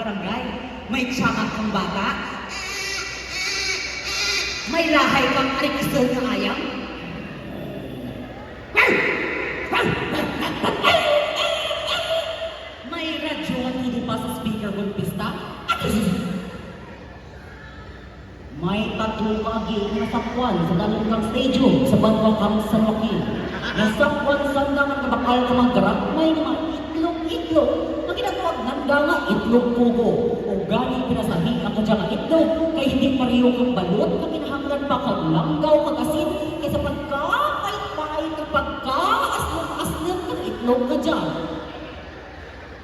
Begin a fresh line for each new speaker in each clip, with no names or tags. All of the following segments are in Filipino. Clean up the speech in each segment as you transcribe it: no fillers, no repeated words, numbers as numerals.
barangay. May tsamak kang bata. May lahay kang arikisol na ayam. May radyo at tudo pa sa speaker kong pista. May tatlong kagig na sakwan sa dalawang stadium sa Bantwang Camp San Joaquin. Nasakwan sa hanggang kabakal ka maggarap, may mga itlog-itlog na ginatawag nanda nga itlog pugo. O gani pinasahi ang kadya nga itlog, kay hindi pariyo kang balot na kinahanglan pa kang langgaw kag asin, kaysa pagkapait-pait ng pagkaaslong-aslong ng itlog ka dyan.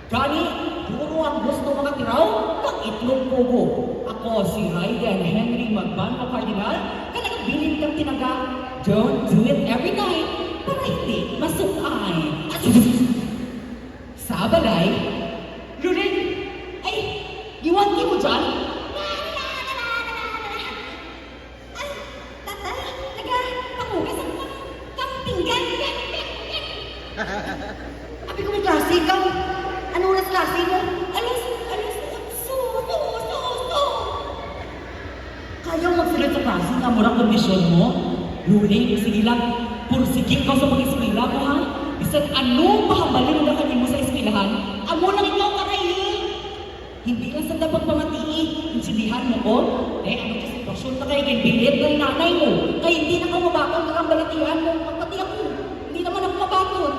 Gani, puro ang gusto mga tiraw ng itlog pugo. Ako si Raiden Henry Magbanwa Cardinal, kaya nagbilin kang tinaga, don't do it every night para hindi masukay. Sa balay, Luling, ay, iwan mo dyan?
Ay, tata, nagpakugas ang pinggan.
Abi ko may klase ikaw. Ano oras klase mo?
Alas,
Kaya magsulit sa klase nga murang kondisyon mo? Luling, sige lang, pursigit ka sa pag-eskwela mo ha? Bisan ano pahambalin na kanin mo sa eskwelahan, amo lang ikaw karayin. Hindi lang sa dapat pamatiin, insindihan mo ko, ano sa sitwasyon na kayo ginbilit ng nanay mo, kaya hindi na ka mabakon ng balatihan mo, pagpati ako, hindi naman ako mabakon.